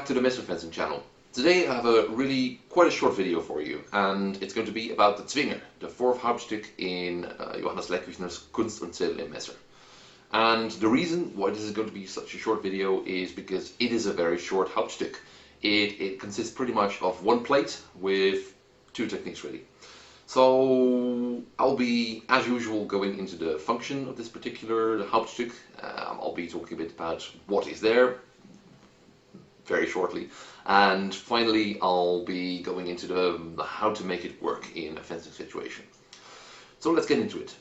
to the Messer Fencing channel. Today I have quite a short video for you, and it's going to be about the Zwinger, the fourth Hauptstück in Johannes Leküchner's Kunst und Zedel im Messer. And the reason why this is going to be such a short video is because it is a very short Hauptstück. It consists pretty much of one plate with two techniques really. So I'll be, as usual, going into the function of this particular Hauptstück. I'll be talking a bit about what is there, very shortly, and finally I'll be going into the how to make it work in a fencing situation. So let's get into it.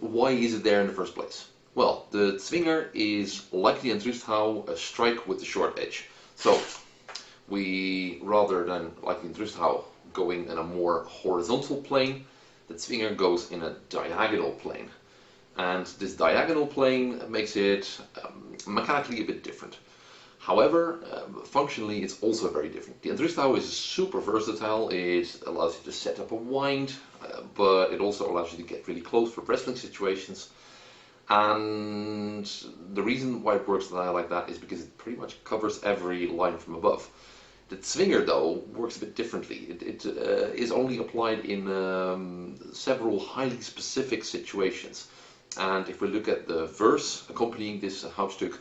Why is it there in the first place? Well, the Zwinger is like the Instructor, a strike with the short edge. So we, rather than like the Instructor going in a more horizontal plane, the Zwinger goes in a diagonal plane. And this diagonal plane makes it mechanically a bit different. However, functionally it's also very different. The Instructor is super versatile. It allows you to set up a wind, but it also allows you to get really close for wrestling situations. And the reason why it works like that is because it pretty much covers every line from above. The Zwinger, though, works a bit differently. It is only applied in several highly specific situations. And if we look at the verse accompanying this Hauptstück,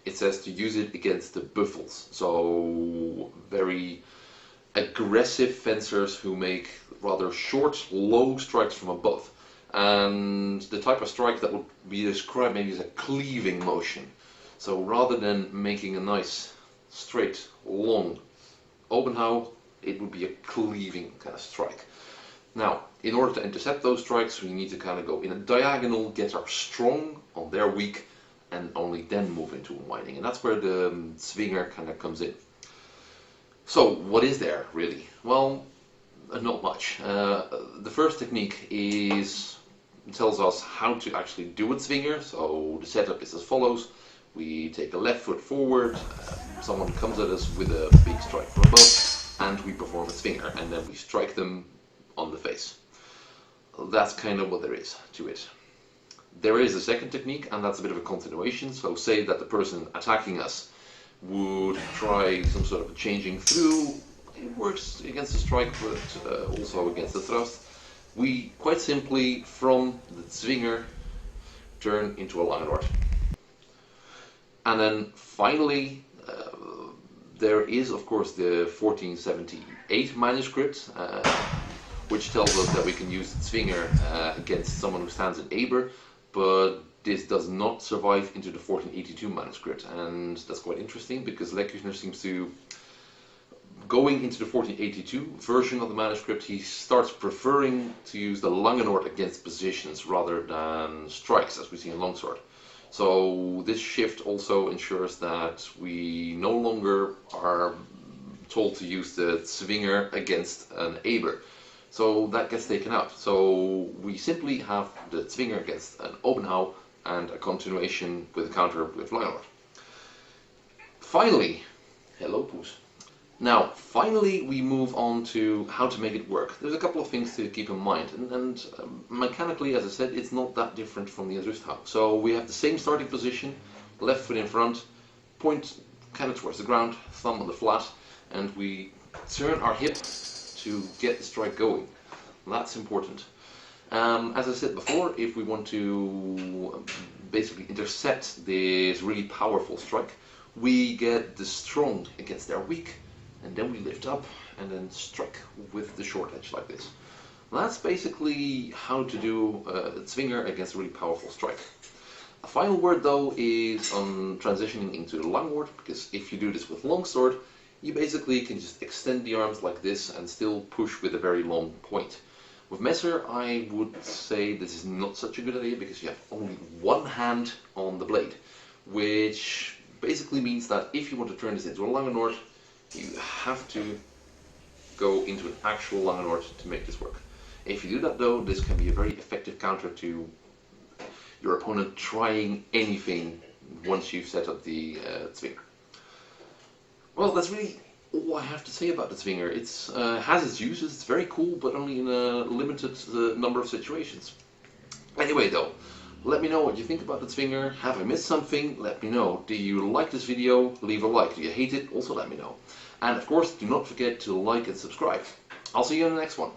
it says to use it against the buffels. So very aggressive fencers who make rather short, low strikes from above. And the type of strike that would be described maybe as a cleaving motion. So rather than making a nice, straight, long Obenhau, it would be a cleaving kind of strike. Now, in order to intercept those strikes, we need to kind of go in a diagonal, get our strong on their weak, and only then move into winding. And that's where the Zwinger kind of comes in. So, what is there, really? Well, not much. The first technique tells us how to actually do a Zwinger. So, the setup is as follows. We take a left foot forward, someone comes at us with a big strike from above, and we perform a Zwinger, and then we strike them on the face. That's kind of what there is to it. There is a second technique, and that's a bit of a continuation. So say that the person attacking us would try some sort of a changing through. It works against the strike, but also against the thrust. We quite simply, from the Zwinger, turn into a Langenort. And then finally, there is of course the 1478 manuscript, which tells us that we can use the Zwinger against someone who stands in Aber, but this does not survive into the 1482 manuscript, and that's quite interesting because Leküchner seems to, going into the 1482 version of the manuscript, he starts preferring to use the Langenort against positions rather than strikes, as we see in longsword. So this shift also ensures that we no longer are told to use the Zwinger against an Aber. So that gets taken out. So we simply have the Zwinger against an Obenhau and a continuation with a counter with Langenort. Finally, hello Poes. Now, finally we move on to how to make it work. There's a couple of things to keep in mind, and mechanically, as I said, it's not that different from the Instructor. So we have the same starting position, left foot in front, point kind of towards the ground, thumb on the flat, and we turn our hip to get the strike going. That's important. As I said before, if we want to basically intercept this really powerful strike, we get the strong against their weak, and then we lift up and then strike with the short edge like this. That's basically how to do a Zwinger against a really powerful strike. A final word though is on transitioning into the Langenort, because if you do this with longsword, you basically can just extend the arms like this and still push with a very long point. With Messer, I would say this is not such a good idea because you have only one hand on the blade, which basically means that if you want to turn this into a Langenort, you have to go into an actual Langenort to make this work. If you do that though, this can be a very effective counter to your opponent trying anything once you've set up the Zwinger. Well, that's really all I have to say about the Zwinger. It has its uses, it's very cool, but only in a limited number of situations. Anyway though, Let me know what you think about the Zwinger. Have I missed something? Let me know. Do you like this video? Leave a like. Do you hate it? Also let me know. And of course, do not forget to like and subscribe. I'll see you in the next one.